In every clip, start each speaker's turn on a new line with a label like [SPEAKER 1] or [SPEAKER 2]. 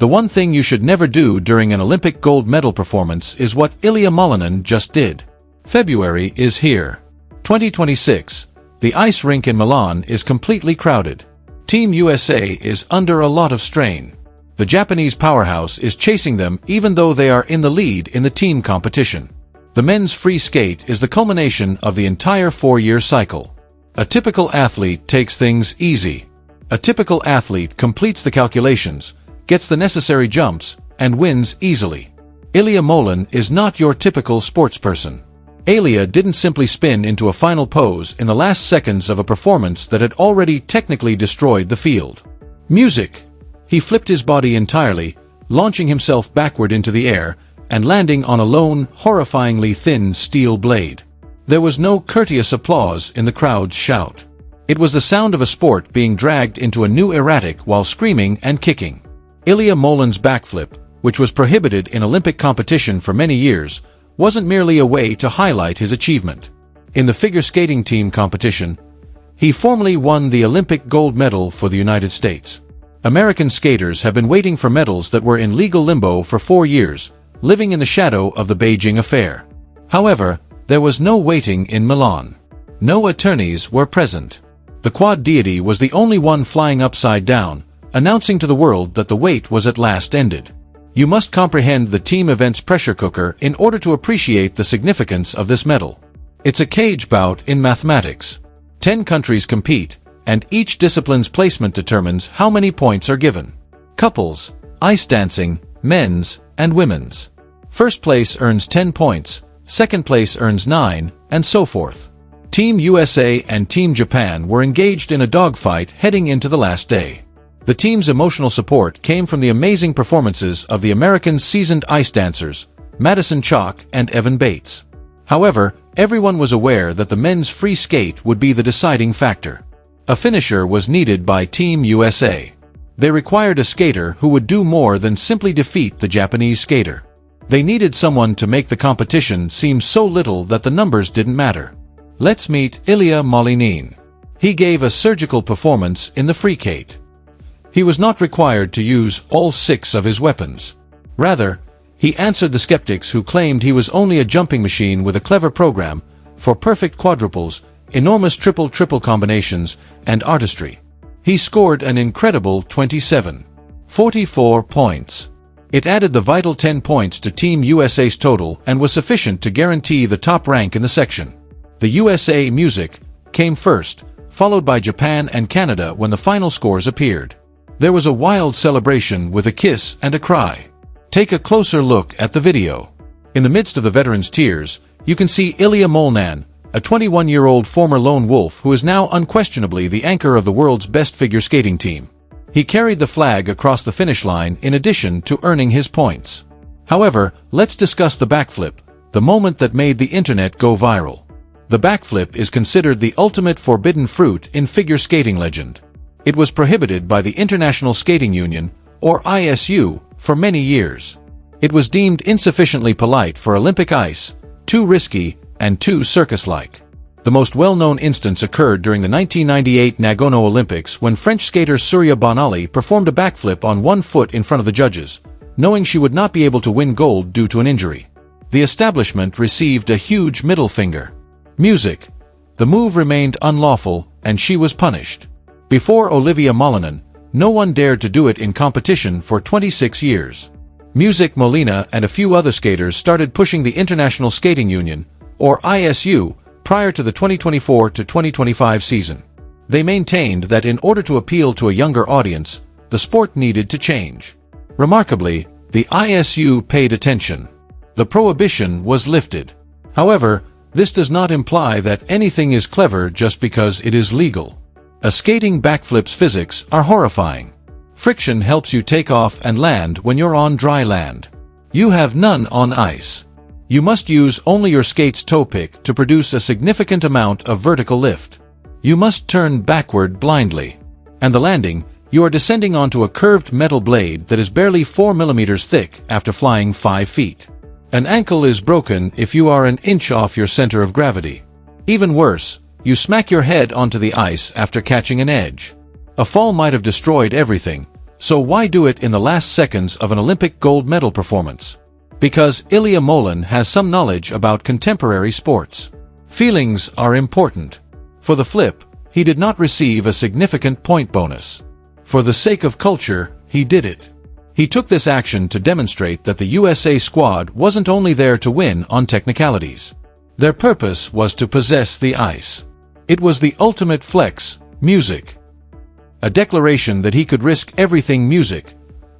[SPEAKER 1] The one thing you should never do during an Olympic gold medal performance is what Ilia Malinin just did. February is here. 2026. The ice rink in Milan is completely crowded. Team USA is under a lot of strain. The Japanese powerhouse is chasing them even though they are in the lead in the team competition. The men's free skate is the culmination of the entire 4-year cycle. A typical athlete takes things easy. A typical athlete completes the calculations, gets the necessary jumps, and wins easily. Ilia Malinin is not your typical sportsperson. Ilia didn't simply spin into a final pose in the last seconds of a performance that had already technically destroyed the field. Music. He flipped his body entirely, launching himself backward into the air, and landing on a lone, horrifyingly thin steel blade. There was no courteous applause in the crowd's shout. It was the sound of a sport being dragged into a new erratic while screaming and kicking. Ilia Malin's backflip, which was prohibited in Olympic competition for many years, wasn't merely a way to highlight his achievement. In the figure skating team competition, he formally won the Olympic gold medal for the United States. American skaters have been waiting for medals that were in legal limbo for 4 years, living in the shadow of the Beijing affair. However, there was no waiting in Milan. No attorneys were present. The quad deity was the only one flying upside down, announcing to the world that the wait was at last ended. You must comprehend the team event's pressure cooker in order to appreciate the significance of this medal. It's a cage bout in mathematics. 10 countries compete, and each discipline's placement determines how many points are given. Couples, ice dancing, men's, and women's. First place earns 10 points, second place earns 9, and so forth. Team USA and Team Japan were engaged in a dogfight heading into the last day. The team's emotional support came from the amazing performances of the American seasoned ice dancers, Madison Chalk and Evan Bates. However, everyone was aware that the men's free skate would be the deciding factor. A finisher was needed by Team USA. They required a skater who would do more than simply defeat the Japanese skater. They needed someone to make the competition seem so little that the numbers didn't matter. Let's meet Ilia Malinin. He gave a surgical performance in the free skate. He was not required to use all 6 of his weapons. Rather, he answered the skeptics who claimed he was only a jumping machine with a clever program for perfect quadruples, enormous triple-triple combinations, and artistry. He scored an incredible 27.44 points. It added the vital 10 points to Team USA's total and was sufficient to guarantee the top rank in the section. The USA music came first, followed by Japan and Canada when the final scores appeared. There was a wild celebration with a kiss and a cry. Take a closer look at the video. In the midst of the veterans' tears, you can see Ilia Malinin, a 21-year-old former lone wolf who is now unquestionably the anchor of the world's best figure skating team. He carried the flag across the finish line in addition to earning his points. However, let's discuss the backflip, the moment that made the internet go viral. The backflip is considered the ultimate forbidden fruit in figure skating legend. It was prohibited by the International Skating Union, or ISU, for many years. It was deemed insufficiently polite for Olympic ice, too risky, and too circus-like. The most well-known instance occurred during the 1998 Nagano Olympics when French skater Surya Bonali performed a backflip on one foot in front of the judges, knowing she would not be able to win gold due to an injury. The establishment received a huge middle finger. Music. The move remained unlawful, and she was punished. Before Ilia Malinin, no one dared to do it in competition for 26 years. Music Molina and a few other skaters started pushing the International Skating Union, or ISU, prior to the 2024 to 2025 season. They maintained that in order to appeal to a younger audience, the sport needed to change. Remarkably, the ISU paid attention. The prohibition was lifted. However, this does not imply that anything is clever just because it is legal. A skating backflip's physics are horrifying. Friction helps you take off and land when you're on dry land. You have none on ice. You must use only your skate's toe pick to produce a significant amount of vertical lift. You must turn backward blindly. And the landing, you are descending onto a curved metal blade that is barely 4 millimeters thick after flying 5 feet. An ankle is broken if you are an inch off your center of gravity. Even worse, you smack your head onto the ice after catching an edge. A fall might have destroyed everything, So why do it in the last seconds of an Olympic gold medal performance? Because Ilia Malinin has some knowledge about contemporary sports. Feelings are important. For the flip, he did not receive a significant point bonus. For the sake of culture, he did it. He took this action to demonstrate that the USA squad wasn't only there to win on technicalities. Their purpose was to possess the ice. It was the ultimate flex, music. A declaration that he could risk everything music,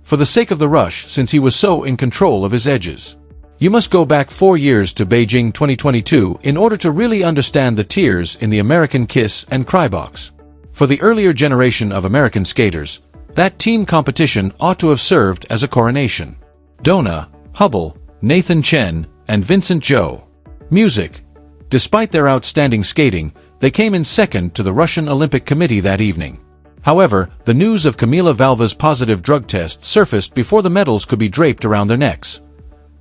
[SPEAKER 1] for the sake of the rush since he was so in control of his edges. You must go back 4 years to Beijing 2022 in order to really understand the tears in the American kiss and cry box. For the earlier generation of American skaters, that team competition ought to have served as a coronation. Dona, Hubble, Nathan Chen, and Vincent Zhou. Music. Despite their outstanding skating, they came in second to the Russian Olympic Committee that evening. However, the news of Kamila Valva's positive drug test surfaced before the medals could be draped around their necks.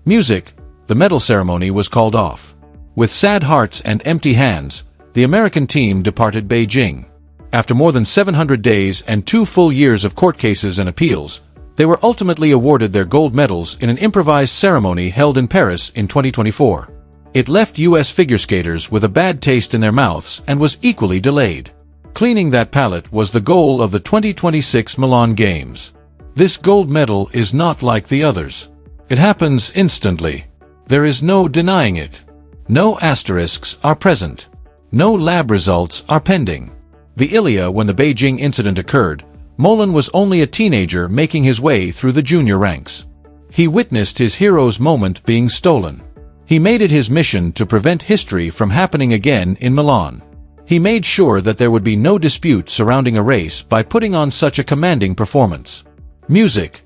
[SPEAKER 1] Music. The medal ceremony was called off. With sad hearts and empty hands, the American team departed Beijing. After more than 700 days and 2 full years of court cases and appeals, they were ultimately awarded their gold medals in an improvised ceremony held in Paris in 2024. It left U.S. figure skaters with a bad taste in their mouths and was equally delayed. Cleaning that palate was the goal of the 2026 Milan Games. This gold medal is not like the others. It happens instantly. There is no denying it. No asterisks are present. No lab results are pending. The Ilia, when the Beijing incident occurred, Malinin was only a teenager making his way through the junior ranks. He witnessed his hero's moment being stolen. He made it his mission to prevent history from happening again in Milan. He made sure that there would be no dispute surrounding a race by putting on such a commanding performance. Music.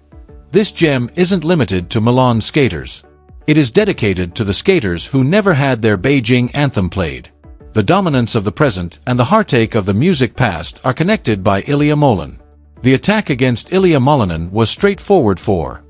[SPEAKER 1] This gem isn't limited to Milan skaters. It is dedicated to the skaters who never had their Beijing anthem played. The dominance of the present and the heartache of the music past are connected by Ilia Malinin. The attack against Ilia Malinin was straightforward for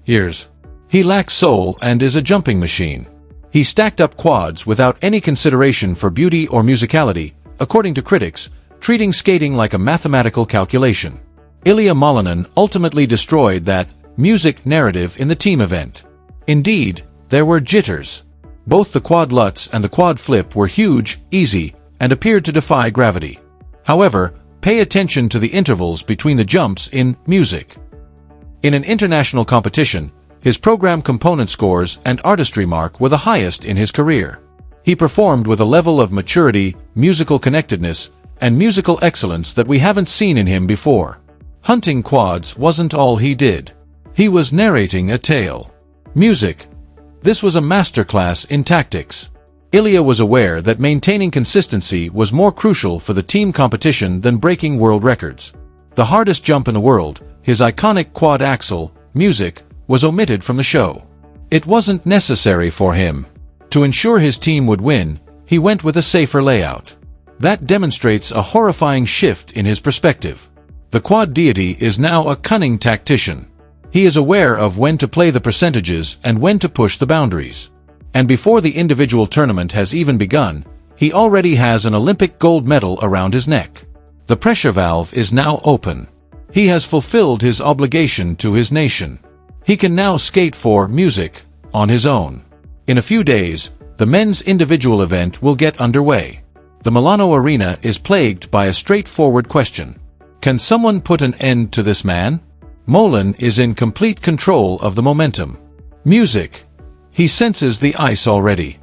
[SPEAKER 1] years. He lacks soul and is a jumping machine. He stacked up quads without any consideration for beauty or musicality, according to critics, treating skating like a mathematical calculation. Ilia Malinin ultimately destroyed that music narrative in the team event. Indeed, there were jitters. Both the quad lutz and the quad flip were huge, easy, and appeared to defy gravity. However, pay attention to the intervals between the jumps in music. In an international competition, his program component scores and artistry mark were the highest in his career. He performed with a level of maturity, musical connectedness, and musical excellence that we haven't seen in him before. Hunting quads wasn't all he did. He was narrating a tale. Music. This was a masterclass in tactics. Ilia was aware that maintaining consistency was more crucial for the team competition than breaking world records. The hardest jump in the world, his iconic quad axel, music, was omitted from the show. It wasn't necessary for him. To ensure his team would win, he went with a safer layout. That demonstrates a horrifying shift in his perspective. The quad deity is now a cunning tactician. He is aware of when to play the percentages and when to push the boundaries. And before the individual tournament has even begun, he already has an Olympic gold medal around his neck. The pressure valve is now open. He has fulfilled his obligation to his nation. He can now skate for music on his own. In a few days, the men's individual event will get underway. The Milano Arena is plagued by a straightforward question. Can someone put an end to this man? Malinin is in complete control of the momentum. Music. He senses the ice already.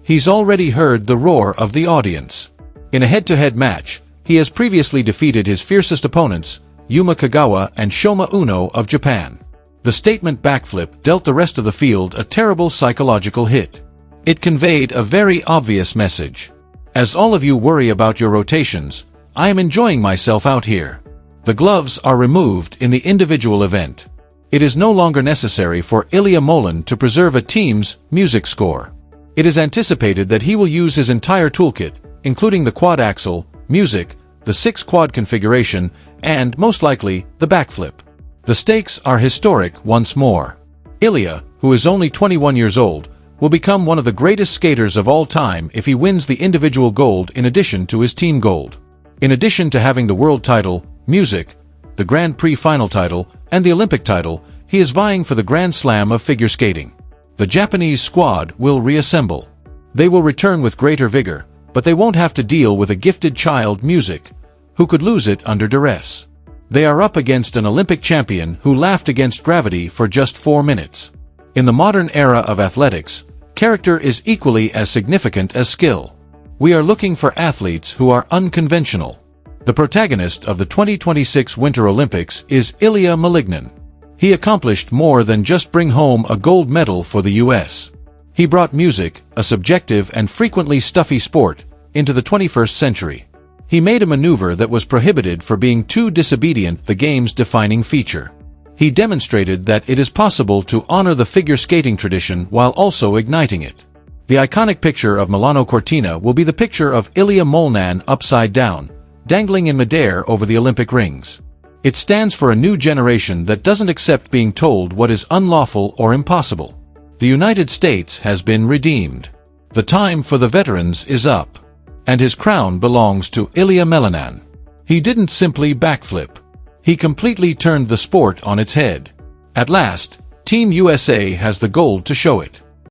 [SPEAKER 1] He's already heard the roar of the audience. In a head-to-head match, he has previously defeated his fiercest opponents, Yuma Kagawa and Shoma Uno of Japan. The statement backflip dealt the rest of the field a terrible psychological hit. It conveyed a very obvious message. As all of you worry about your rotations, I am enjoying myself out here. The gloves are removed in the individual event. It is no longer necessary for Ilia Malinin to preserve a team's music score. It is anticipated that he will use his entire toolkit, including the quad axle, music, the 6-quad configuration, and, most likely, the backflip. The stakes are historic once more. Ilia, who is only 21 years old, will become one of the greatest skaters of all time if he wins the individual gold in addition to his team gold. In addition to having the world title, music, the Grand Prix final title, and the Olympic title, he is vying for the Grand Slam of figure skating. The Japanese squad will reassemble. They will return with greater vigor, but they won't have to deal with a gifted child, Music, who could lose it under duress. They are up against an Olympic champion who laughed against gravity for just 4 minutes. In the modern era of athletics, character is equally as significant as skill. We are looking for athletes who are unconventional. The protagonist of the 2026 Winter Olympics is Ilia Malinin. He accomplished more than just bring home a gold medal for the US. He brought music, a subjective and frequently stuffy sport, into the 21st century. He made a maneuver that was prohibited for being too disobedient, the game's defining feature. He demonstrated that it is possible to honor the figure skating tradition while also igniting it. The iconic picture of Milano Cortina will be the picture of Ilia Malinin upside down, dangling in midair over the Olympic rings. It stands for a new generation that doesn't accept being told what is unlawful or impossible. The United States has been redeemed. The time for the veterans is up. And his crown belongs to Ilia Malinin. He didn't simply backflip. He completely turned the sport on its head. At last, Team USA has the gold to show it.